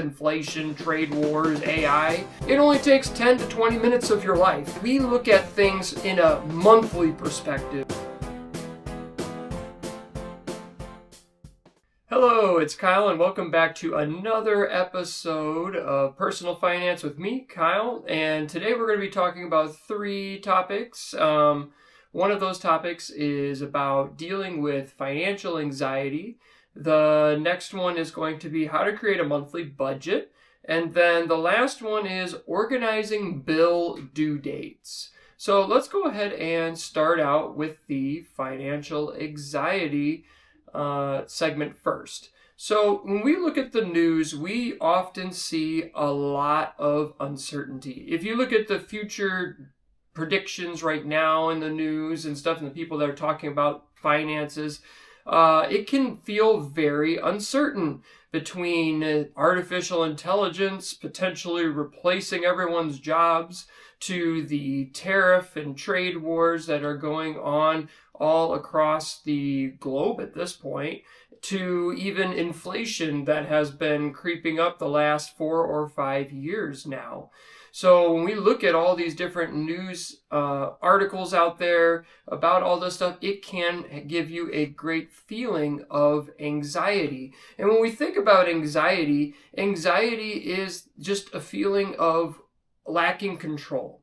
inflation, trade wars, AI. It only takes 10 to 20 minutes of your life. We look at things in a monthly perspective. Hello, it's Kyle, and welcome back to another episode of Personal Finance with me, Kyle. And today we're going to be talking about three topics. One of those topics is about dealing with financial anxiety. The next one is going to be how to create a monthly budget. And then the last one is organizing bill due dates. So let's go ahead and start out with the financial anxiety segment first. So when we look at the news, we often see a lot of uncertainty. If you look at the future predictions right now in the news and stuff, and the people that are talking about finances, it can feel very uncertain between artificial intelligence potentially replacing everyone's jobs to the tariff and trade wars that are going on all across the globe at this point, to even inflation that has been creeping up the last 4 or 5 years now. So when we look at all these different news articles out there about all this stuff, it can give you a great feeling of anxiety. And when we think about anxiety, anxiety is just a feeling of lacking control.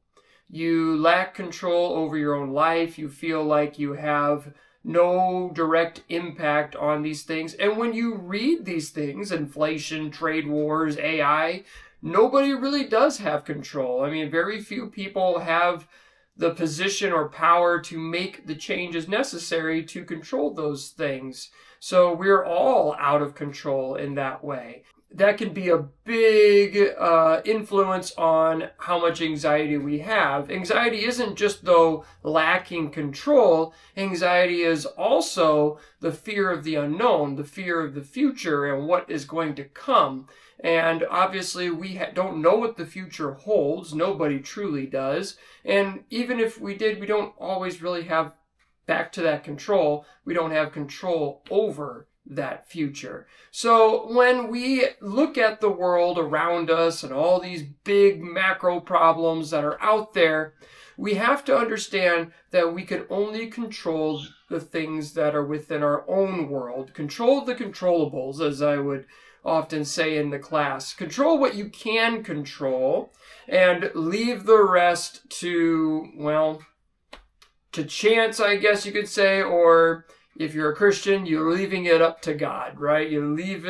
You lack control over your own life. You feel like you have no direct impact on these things. And when you read these things, inflation, trade wars, AI, nobody really does have control. I mean, very few people have the position or power to make the changes necessary to control those things. So we're all out of control in that way. That can be a big influence on how much anxiety we have. Anxiety isn't just, though, lacking control. Anxiety is also the fear of the unknown, the fear of the future and what is going to come. And obviously we don't know what the future holds. Nobody truly does. And even if we did, we don't always really have back to that control. We don't have control over that future. So when we look at the world around us and all these big macro problems that are out there, we have to understand that we can only control the things that are within our own world. Control the controllables, as I would often say in the class. Control what you can control and leave the rest to, well, to chance, I guess you could say, or if you're a Christian, you're leaving it up to God, right? You leave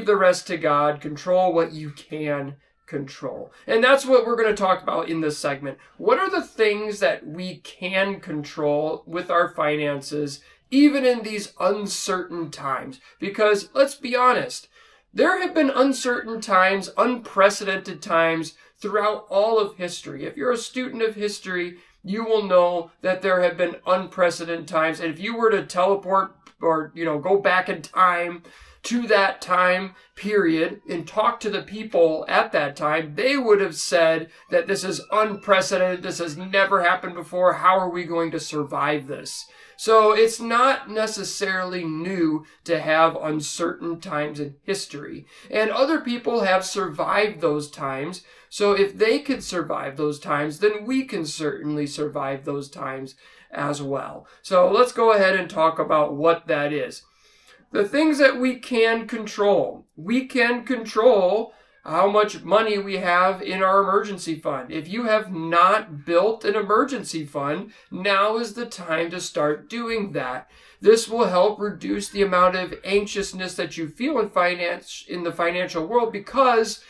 the rest to God. Control what you can control. And that's what we're going to talk about in this segment. What are the things that we can control with our finances, even in these uncertain times? Because let's be honest, there have been uncertain times, unprecedented times throughout all of history. If you're a student of history, you will know that there have been unprecedented times. And if you were to teleport or, go back in time to that time period and talk to the people at that time, they would have said that this is unprecedented. This has never happened before. How are we going to survive this? So it's not necessarily new to have uncertain times in history. And other people have survived those times. So if they could survive those times, then we can certainly survive those times as well. So let's go ahead and talk about what that is. The things that we can control. We can control how much money we have in our emergency fund. If you have not built an emergency fund, now is the time to start doing that. This will help reduce the amount of anxiousness that you feel in the financial world, because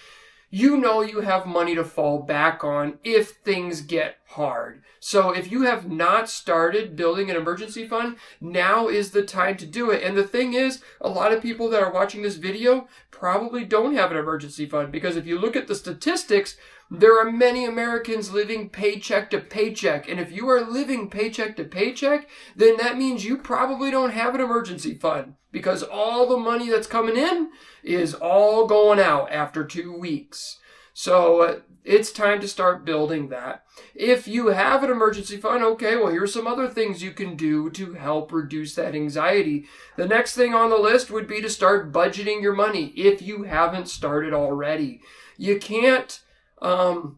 you know you have money to fall back on if things get hard. So if you have not started building an emergency fund, now is the time to do it. And the thing is, a lot of people that are watching this video probably don't have an emergency fund, because if you look at the statistics, there are many Americans living paycheck to paycheck. And if you are living paycheck to paycheck, then that means you probably don't have an emergency fund, because all the money that's coming in is all going out after 2 weeks. So it's time to start building that. If you have an emergency fund, okay, well, here's some other things you can do to help reduce that anxiety. The next thing on the list would be to start budgeting your money if you haven't started already. You can't control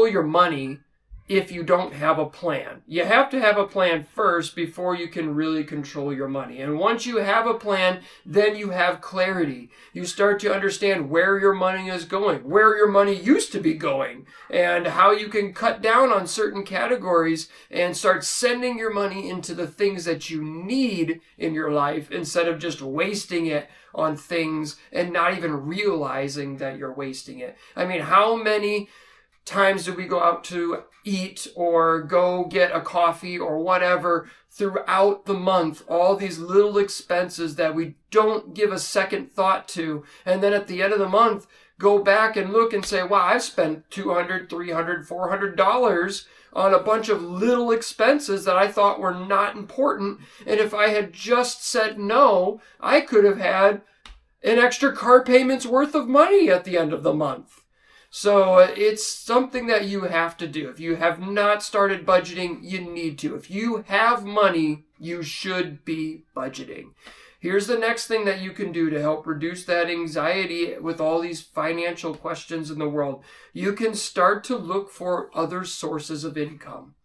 your money if you don't have a plan. You have to have a plan first before you can really control your money. And once you have a plan, then you have clarity. You start to understand where your money is going, where your money used to be going, and how you can cut down on certain categories and start sending your money into the things that you need in your life instead of just wasting it on things and not even realizing that you're wasting it. I mean, how many times do we go out to eat or go get a coffee or whatever throughout the month, all these little expenses that we don't give a second thought to, and then at the end of the month go back and look and say, wow, I've spent $200, $300, $400 on a bunch of little expenses that I thought were not important, and if I had just said no, I could have had an extra car payment's worth of money at the end of the month. So it's something that you have to do. If you have not started budgeting, you need to. If you have money, you should be budgeting. Here's the next thing that you can do to help reduce that anxiety with all these financial questions in the world. You can start to look for other sources of income.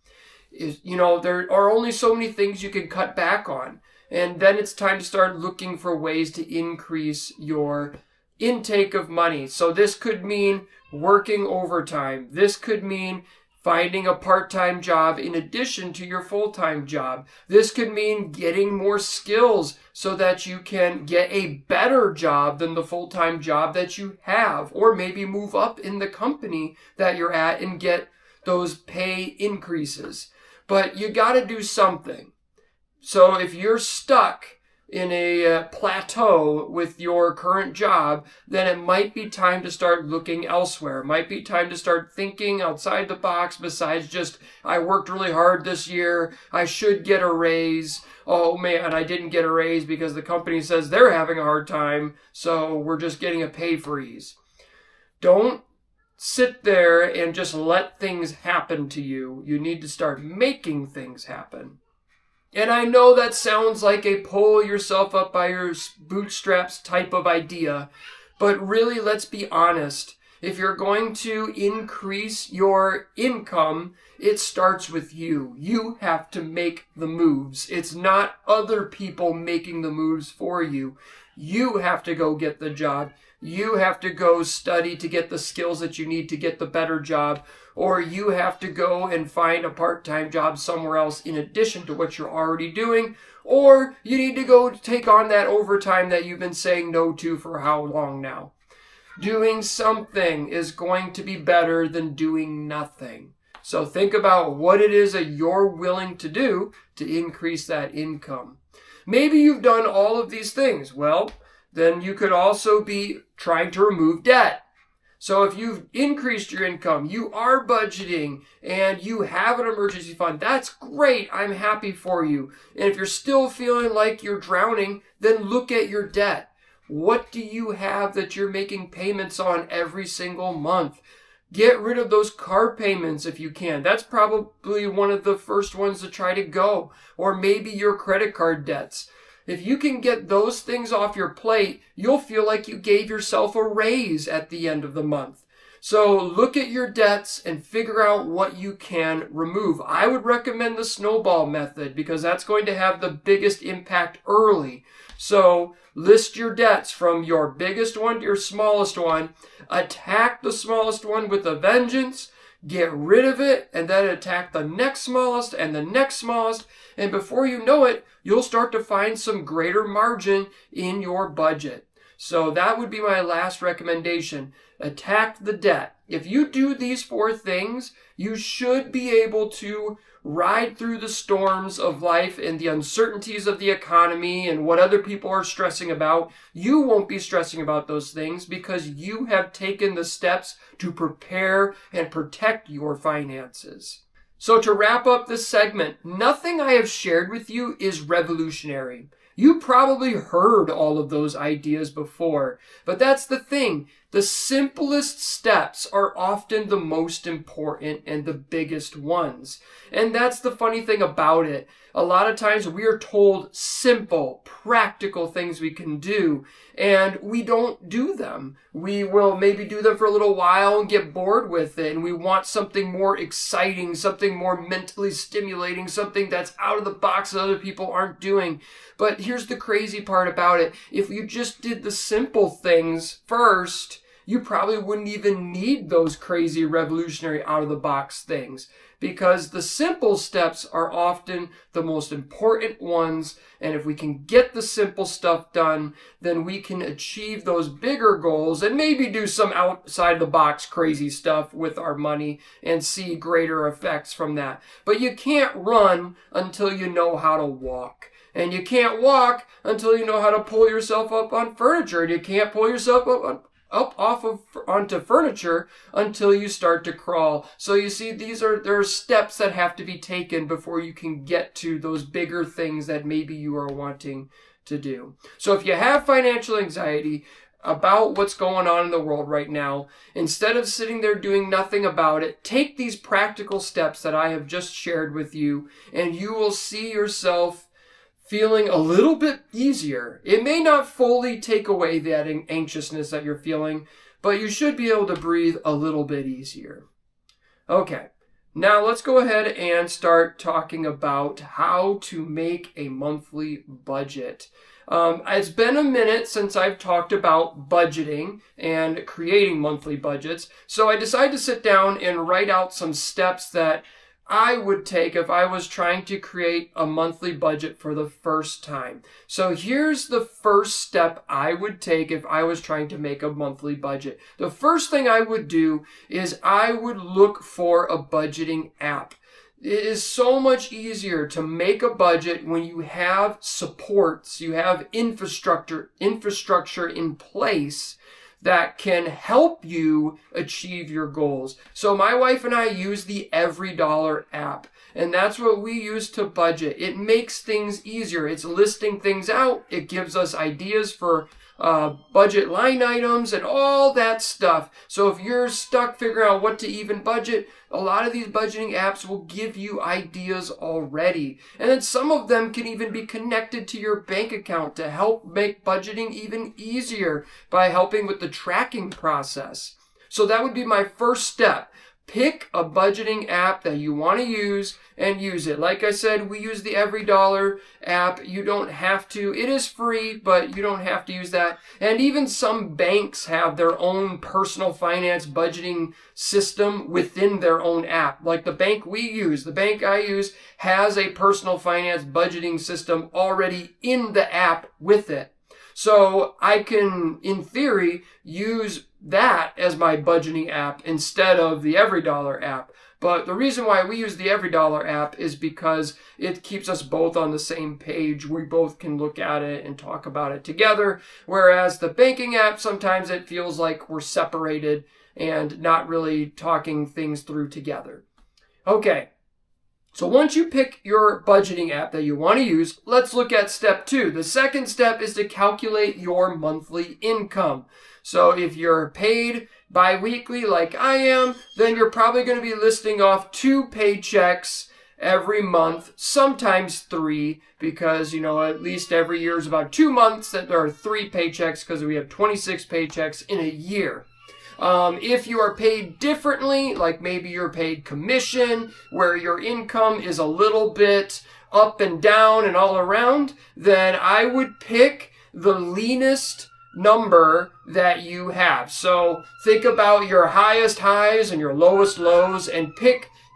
There are only so many things you can cut back on. And then it's time to start looking for ways to increase your intake of money. So this could mean working overtime. This could mean finding a part-time job in addition to your full-time job. This could mean getting more skills so that you can get a better job than the full-time job that you have, or maybe move up in the company that you're at and get those pay increases. But you got to do something. So if you're stuck in a plateau with your current job, then it might be time to start looking elsewhere. It might be time to start thinking outside the box besides just, I worked really hard this year, I should get a raise. Oh man, I didn't get a raise because the company says they're having a hard time, so we're just getting a pay freeze. Don't sit there and just let things happen to you. You need to start making things happen. And I know that sounds like a pull yourself up by your bootstraps type of idea, but really, let's be honest. If you're going to increase your income, it starts with you. You have to make the moves. It's not other people making the moves for you. You have to go get the job. You have to go study to get the skills that you need to get the better job, or you have to go and find a part-time job somewhere else in addition to what you're already doing, or you need to go take on that overtime that you've been saying no to for how long now. Doing something is going to be better than doing nothing. So think about what it is that you're willing to do to increase that income. Maybe you've done all of these things. Well, then you could also be trying to remove debt. So if you've increased your income, you are budgeting, and you have an emergency fund, that's great. I'm happy for you. And if you're still feeling like you're drowning, then look at your debt. What do you have that you're making payments on every single month? Get rid of those car payments if you can. That's probably one of the first ones to try to go. Or maybe your credit card debts. If you can get those things off your plate, you'll feel like you gave yourself a raise at the end of the month. So look at your debts and figure out what you can remove. I would recommend the snowball method because that's going to have the biggest impact early. So list your debts from your biggest one to your smallest one. Attack the smallest one with a vengeance. Get rid of it, and then attack the next smallest and the next smallest. And before you know it, you'll start to find some greater margin in your budget. So that would be my last recommendation. Attack the debt. If you do these 4 things, you should be able to ride through the storms of life and the uncertainties of the economy and what other people are stressing about. You won't be stressing about those things because you have taken the steps to prepare and protect your finances. So to wrap up this segment, nothing I have shared with you is revolutionary. You probably heard all of those ideas before, but that's the thing. The simplest steps are often the most important and the biggest ones. And that's the funny thing about it. A lot of times we are told simple, practical things we can do, and we don't do them. We will maybe do them for a little while and get bored with it, and we want something more exciting, something more mentally stimulating, something that's out of the box that other people aren't doing. But here's the crazy part about it. If you just did the simple things first, you probably wouldn't even need those crazy revolutionary out-of-the-box things, because the simple steps are often the most important ones, and if we can get the simple stuff done, then we can achieve those bigger goals and maybe do some outside-the-box crazy stuff with our money and see greater effects from that. But you can't run until you know how to walk. And you can't walk until you know how to pull yourself up on furniture. And you can't pull yourself onto furniture until you start to crawl. So you see, there are steps that have to be taken before you can get to those bigger things that maybe you are wanting to do. So if you have financial anxiety about what's going on in the world right now, instead of sitting there doing nothing about it, take these practical steps that I have just shared with you, and you will see yourself feeling a little bit easier. It may not fully take away that anxiousness that you're feeling, but you should be able to breathe a little bit easier. Okay, now let's go ahead and start talking about how to make a monthly budget. It's been a minute since I've talked about budgeting and creating monthly budgets, so I decided to sit down and write out some steps that I would take if I was trying to create a monthly budget for the first time. So here's the first step I would take if I was trying to make a monthly budget. The first thing I would do is I would look for a budgeting app. It is so much easier to make a budget when you have supports, you have infrastructure in place that can help you achieve your goals. So my wife and I use the EveryDollar app, and that's what we use to budget. It makes things easier. It's listing things out. It gives us ideas for budget line items and all that stuff. So if you're stuck figuring out what to even budget, a lot of these budgeting apps will give you ideas already. And then some of them can even be connected to your bank account to help make budgeting even easier by helping with the tracking process. So that would be my first step. Pick a budgeting app that you want to use and use it. Like I said, we use the EveryDollar app. You don't have to. It is free, but you don't have to use that. And even some banks have their own personal finance budgeting system within their own app. Like the bank we use, the bank I use, has a personal finance budgeting system already in the app with it. So I can, in theory, use that as my budgeting app instead of the EveryDollar app. But the reason why we use the EveryDollar app is because it keeps us both on the same page. We both can look at it and talk about it together. Whereas the banking app, sometimes it feels like we're separated and not really talking things through together. Okay. So once you pick your budgeting app that you want to use, let's look at step 2. The second step is to calculate your monthly income. So if you're paid bi-weekly like I am, then you're probably going to be listing off 2 paychecks every month, sometimes 3, because, at least every year is about 2 months that there are 3 paychecks because we have 26 paychecks in a year. If you are paid differently, like maybe you're paid commission, where your income is a little bit up and down and all around, then I would pick the leanest number that you have. So think about your highest highs and your lowest lows and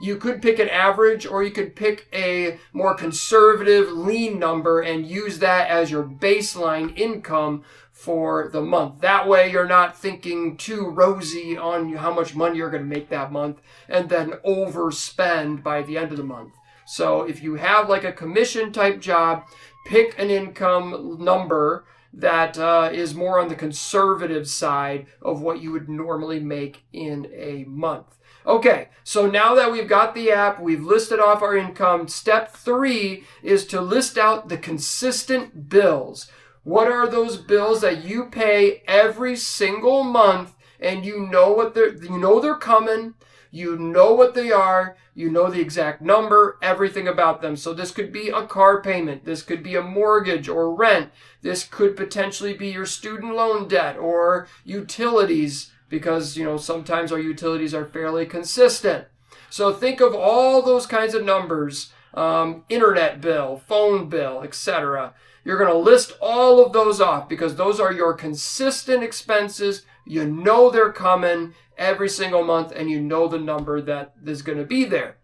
you could pick an average, or you could pick a more conservative lean number and use that as your baseline income for the month. That way you're not thinking too rosy on how much money you're going to make that month and then overspend by the end of the month. So if you have like a commission type job, pick an income number that is more on the conservative side of what you would normally make in a month. Okay, so now that we've got the app, we've listed off our income, step 3 is to list out the consistent bills. What are those bills that you pay every single month and you know they're coming, you know what they are, you know the exact number, everything about them. So this could be a car payment, this could be a mortgage or rent, this could potentially be your student loan debt or utilities, because sometimes our utilities are fairly consistent. So think of all those kinds of numbers, internet bill, phone bill, etc. You're going to list all of those off because those are your consistent expenses. You know they're coming every single month, and you know the number that is going to be there.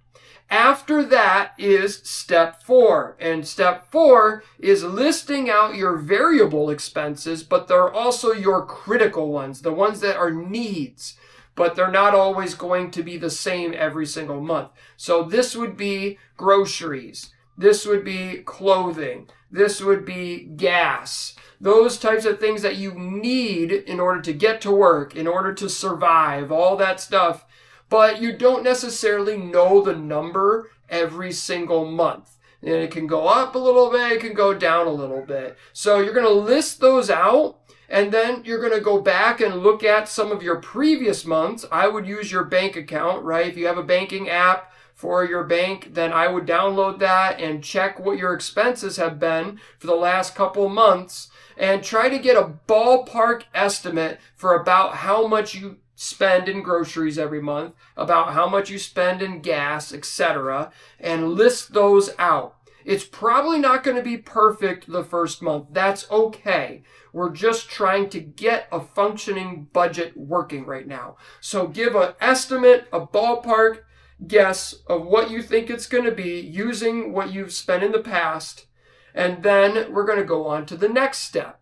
After that is step 4. And step 4 is listing out your variable expenses, but they're also your critical ones, the ones that are needs, but they're not always going to be the same every single month. So this would be groceries. This would be clothing. This would be gas. Those types of things that you need in order to get to work, in order to survive, all that stuff. But you don't necessarily know the number every single month. And it can go up a little bit, it can go down a little bit. So you're going to list those out, and then you're going to go back and look at some of your previous months. I would use your bank account, right? If you have a banking app for your bank, then I would download that and check what your expenses have been for the last couple months and try to get a ballpark estimate for about how much you spend in groceries every month, about how much you spend in gas, etc., and list those out. It's probably not going to be perfect the first month. That's okay. We're just trying to get a functioning budget working right now. So give an estimate, a ballpark guess of what you think it's going to be using what you've spent in the past, and then we're going to go on to the next step.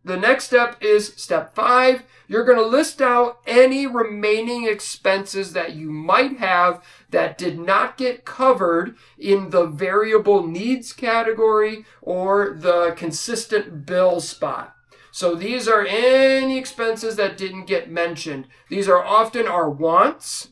The next step is step 5. You're going to list out any remaining expenses that you might have that did not get covered in the variable needs category or the consistent bill spot. So these are any expenses that didn't get mentioned. These are often our wants.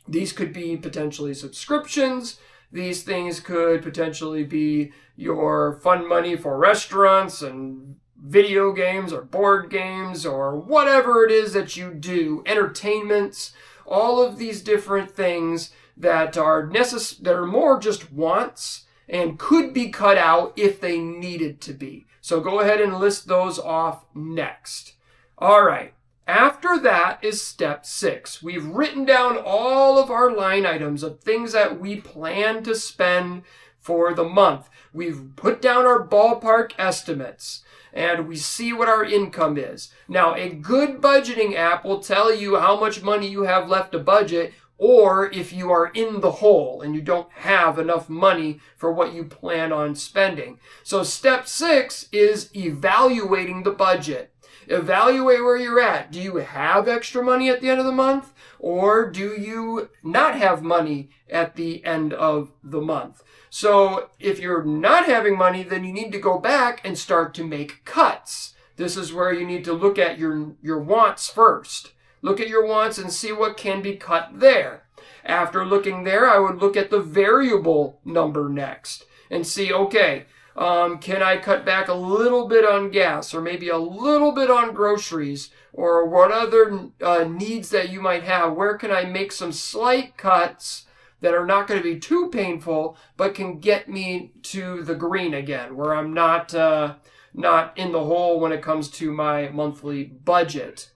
These could be potentially subscriptions. These things could potentially be your fund money for restaurants and video games or board games or whatever it is that you do, entertainments, all of these different things that are that are more just wants and could be cut out if they needed to be. So go ahead and list those off next. All right. After that is step 6. We've written down all of our line items of things that we plan to spend for the month. We've put down our ballpark estimates, and we see what our income is. Now, a good budgeting app will tell you how much money you have left to budget, or if you are in the hole and you don't have enough money for what you plan on spending. So step 6 is evaluating the budget. Evaluate where you're at. Do you have extra money at the end of the month, or do you not have money at the end of the month? So if you're not having money, then you need to go back and start to make cuts. This is where you need to look at your wants first. Look at your wants and see what can be cut there. After looking there, I would look at the variable number next and see, okay, can I cut back a little bit on gas or maybe a little bit on groceries or what other needs that you might have? Where can I make some slight cuts that are not going to be too painful but can get me to the green again, where I'm not in the hole when it comes to my monthly budget?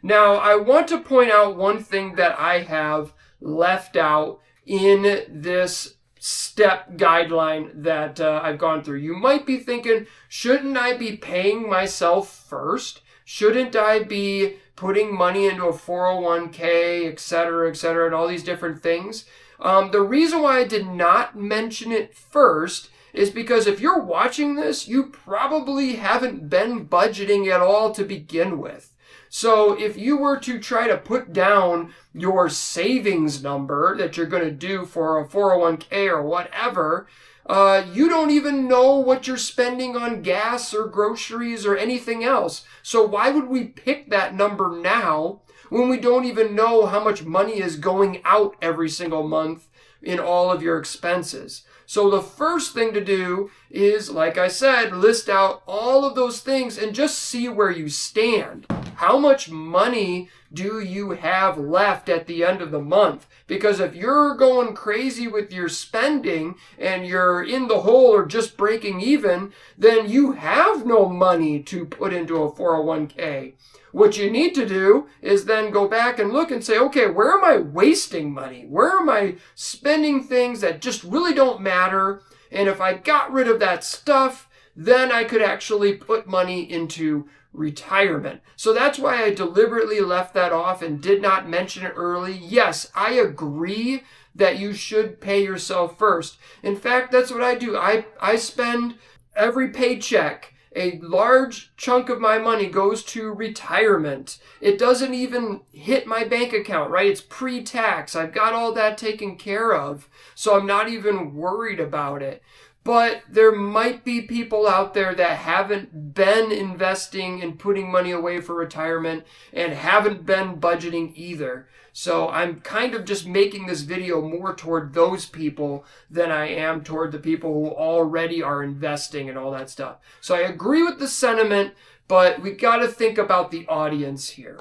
Now, I want to point out one thing that I have left out in this step guideline that I've gone through. You might be thinking, shouldn't I be paying myself first? Shouldn't I be putting money into a 401k, etc., and all these different things? The reason why I did not mention it first is because if you're watching this, you probably haven't been budgeting at all to begin with. So if you were to try to put down your savings number that you're going to do for a 401k or whatever, you don't even know what you're spending on gas or groceries or anything else. So why would we pick that number now when we don't even know how much money is going out every single month in all of your expenses? So the first thing to do is, like I said, list out all of those things and just see where you stand. how much money do you have left at the end of the month? Because if you're going crazy with your spending and you're in the hole or just breaking even, then you have no money to put into a 401k. What you need to do is then go back and look and say, okay, where am I wasting money? Where am I spending things that just really don't matter? And if I got rid of that stuff, then I could actually put money into retirement. So that's why I deliberately left that off and did not mention it early. Yes, I agree that you should pay yourself first. In fact, that's what I do. I spend every paycheck. A large chunk of my money goes to retirement. It doesn't even hit my bank account, right? It's pre-tax. I've got all that taken care of, so I'm not even worried about it. But there might be people out there that haven't been investing and putting money away for retirement and haven't been budgeting either. So I'm kind of just making this video more toward those people than I am toward the people who already are investing and all that stuff. So I agree with the sentiment, but we've got to think about the audience here.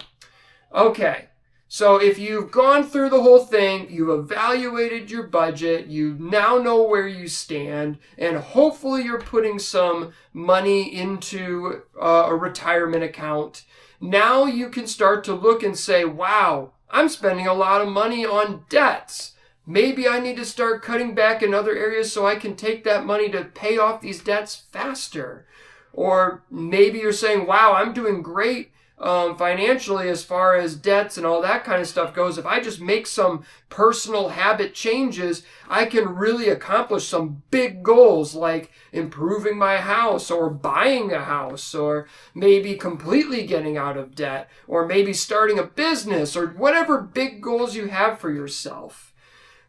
Okay. So if you've gone through the whole thing, you've evaluated your budget, you now know where you stand, and hopefully you're putting some money into a retirement account. Now you can start to look and say, wow, I'm spending a lot of money on debts. Maybe I need to start cutting back in other areas so I can take that money to pay off these debts faster. Or maybe you're saying, wow, I'm doing great financially as far as debts and all that kind of stuff goes. If I just make some personal habit changes, I can really accomplish some big goals like improving my house or buying a house or maybe completely getting out of debt or maybe starting a business or whatever big goals you have for yourself.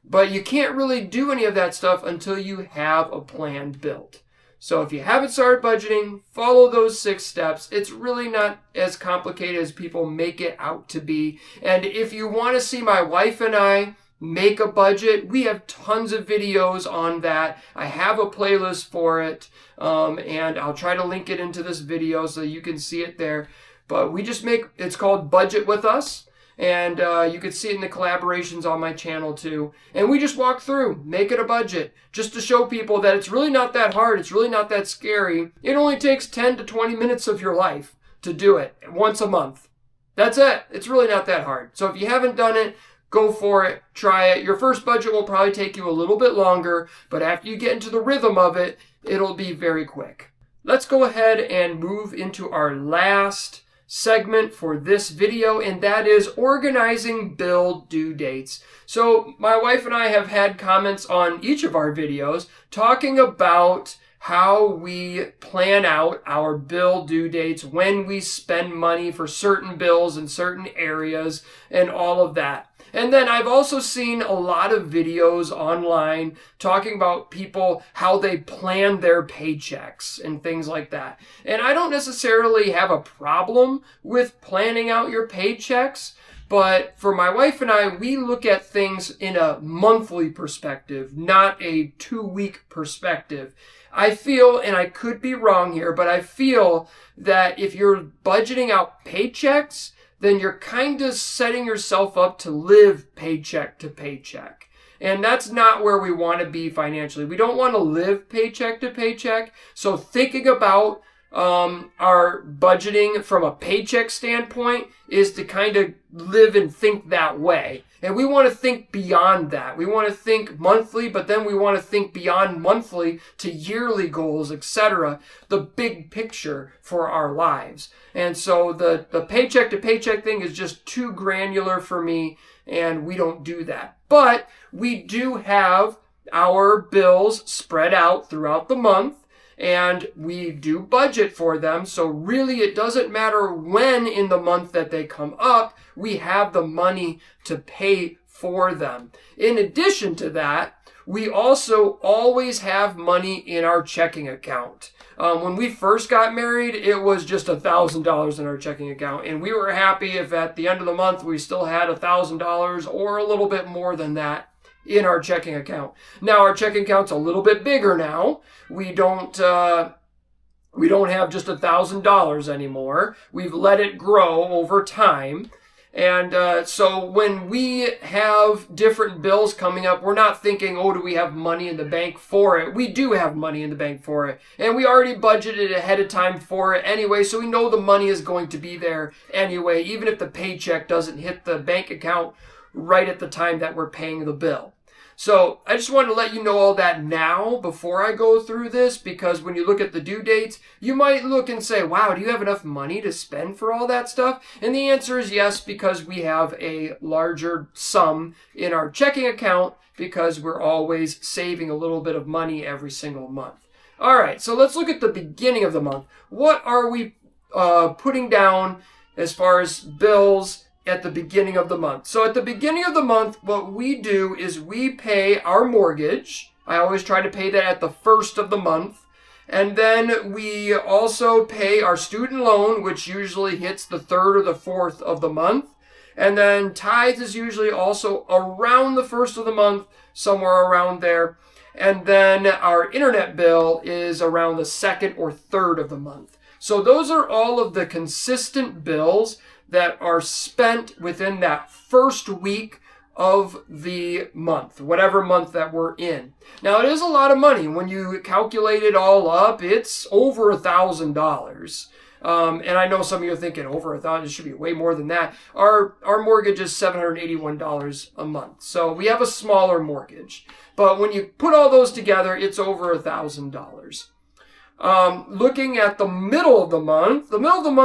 But you can't really do any of that stuff until you have a plan built. So if you haven't started budgeting, follow those 6 steps. It's really not as complicated as people make it out to be. And if you want to see my wife and I make a budget, we have tons of videos on that. I have a playlist for it, and I'll try to link it into this video so you can see it there. But we just it's called Budget With Us. And you can see it in the collaborations on my channel too. And we just walk through, make it a budget, just to show people that it's really not that hard. It's really not that scary. It only takes 10 to 20 minutes of your life to do it once a month. That's it. It's really not that hard. So if you haven't done it, go for it. Try it. Your first budget will probably take you a little bit longer, but after you get into the rhythm of it, it'll be very quick. Let's go ahead and move into our last segment for this video, and that is organizing bill due dates. So my wife and I have had comments on each of our videos talking about how we plan out our bill due dates, when we spend money for certain bills in certain areas, and all of that. And then I've also seen a lot of videos online talking about people, how they plan their paychecks and things like that. And I don't necessarily have a problem with planning out your paychecks, but for my wife and I, we look at things in a monthly perspective, not a 2-week perspective. I feel, and I could be wrong here, but I feel that if you're budgeting out paychecks, then you're kind of setting yourself up to live paycheck to paycheck. And that's not where we want to be financially. We don't want to live paycheck to paycheck. So thinking about our budgeting from a paycheck standpoint is to kind of live and think that way. And we want to think beyond that. We want to think monthly, but then we want to think beyond monthly to yearly goals, etc. The big picture for our lives. And so the paycheck to paycheck thing is just too granular for me, and we don't do that. But we do have our bills spread out throughout the month, and we do budget for them. So really it doesn't matter when in the month that they come up, we have the money to pay for them. In addition to that, we also always have money in our checking account. When we first got married, it was just $1,000 in our checking account, and we were happy if at the end of the month we still had $1,000 or a little bit more than that in our checking account. Now our checking account's a little bit bigger now. We don't We don't have just $1,000 anymore. We've let it grow over time. And so when we have different bills coming up, we're not thinking, oh, do we have money in the bank for it? We do have money in the bank for it. And we already budgeted ahead of time for it anyway, so we know the money is going to be there anyway, even if the paycheck doesn't hit the bank account right at the time that we're paying the bill. So I just wanted to let you know all that now before I go through this, because when you look at the due dates, you might look and say, wow, do you have enough money to spend for all that stuff? And the answer is yes, because we have a larger sum in our checking account because we're always saving a little bit of money every single month. All right, so let's look at the beginning of the month. What are we putting down as far as bills at the beginning of the month? So at the beginning of the month, what we do is we pay our mortgage. I always try to pay that at the first of the month. And then we also pay our student loan, which usually hits the third or the fourth of the month. And then tithes is usually also around the first of the month, somewhere around there. And then our internet bill is around the second or third of the month. So those are all of the consistent bills that are spent within that first week of the month, whatever month that we're in. Now, it is a lot of money. When you calculate it all up, it's over $1,000. And I know some of you are thinking, over $1,000, it should be way more than that. Our mortgage is $781 a month. So we have a smaller mortgage. But when you put all those together, it's over $1,000. Looking at the middle of the month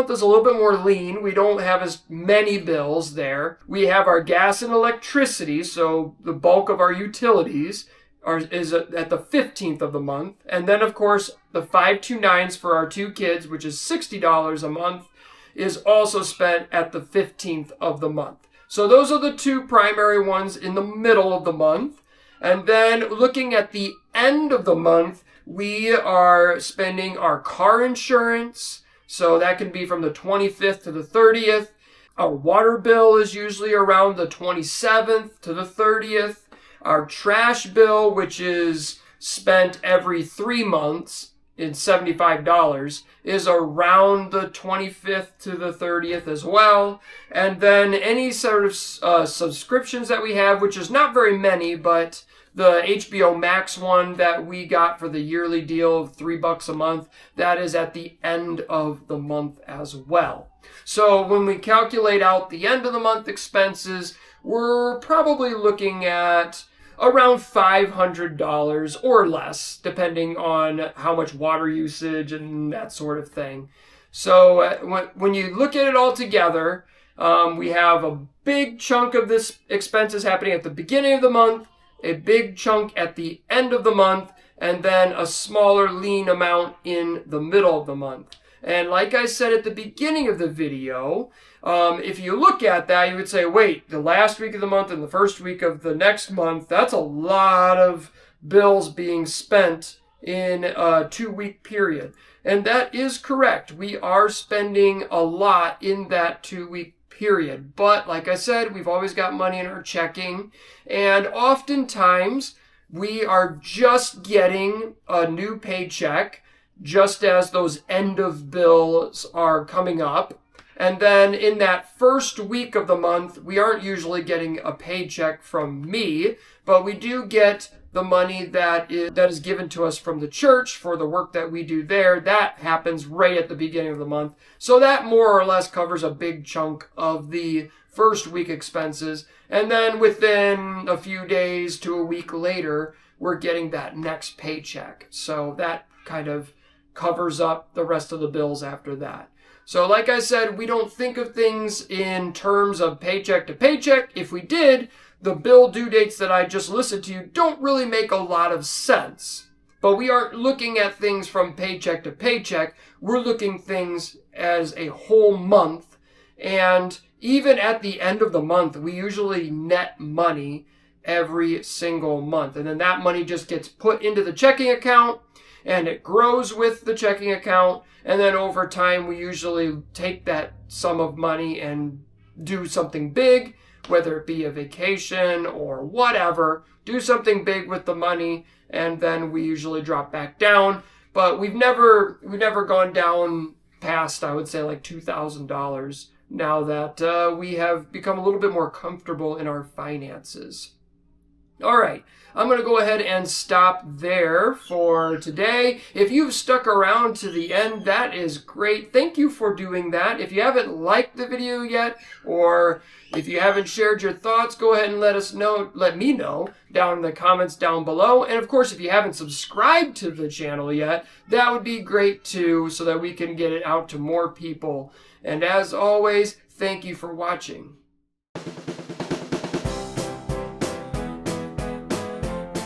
is a little bit more lean. We don't have as many bills there. We have our gas and electricity, so the bulk of our utilities is at the 15th of the month. And then, of course, the 529s for our 2 kids, which is $60 a month, is also spent at the 15th of the month. So those are the 2 primary ones in the middle of the month. And then looking at the end of the month, we are spending our car insurance. So that can be from the 25th to the 30th. Our water bill is usually around the 27th to the 30th. Our trash bill, which is spent every 3 months in $75, is around the 25th to the 30th as well. And then any sort of subscriptions that we have, which is not very many, but the HBO Max one that we got for the yearly deal of $3 a month, that is at the end of the month as well. So when we calculate out the end of the month expenses, we're probably looking at around $500 or less, depending on how much water usage and that sort of thing. So when you look at it all together, we have a big chunk of this expenses happening at the beginning of the month, a big chunk at the end of the month, and then a smaller lean amount in the middle of the month. And like I said at the beginning of the video, if you look at that, you would say, wait, the last week of the month and the first week of the next month, that's a lot of bills being spent in a 2-week period. And that is correct. We are spending a lot in that 2-week period. But like I said, we've always got money in our checking. And oftentimes, we are just getting a new paycheck just as those end of bills are coming up. And then in that first week of the month, we aren't usually getting a paycheck from me, but we do get the money that is given to us from the church for the work that we do there. That happens right at the beginning of the month. So that more or less covers a big chunk of the first week expenses. And then within a few days to a week later, we're getting that next paycheck. So that kind of covers up the rest of the bills after that. So like I said, we don't think of things in terms of paycheck to paycheck. If we did, the bill due dates that I just listed to you don't really make a lot of sense. But we aren't looking at things from paycheck to paycheck. We're looking things as a whole month. And even at the end of the month, we usually net money every single month. And then that money just gets put into the checking account and it grows with the checking account. And then over time, we usually take that sum of money and do something big, whether it be a vacation or whatever, do something big with the money, and then we usually drop back down, but we've never gone down past, I would say, like $2,000 now that we have become a little bit more comfortable in our finances. All right, I'm going to go ahead and stop there for today. If you've stuck around to the end, that is great. Thank you for doing that. If you haven't liked the video yet, or if you haven't shared your thoughts, go ahead and let me know down in the comments down below. And of course, if you haven't subscribed to the channel yet, that would be great too, so that we can get it out to more people. And as always, thank you for watching.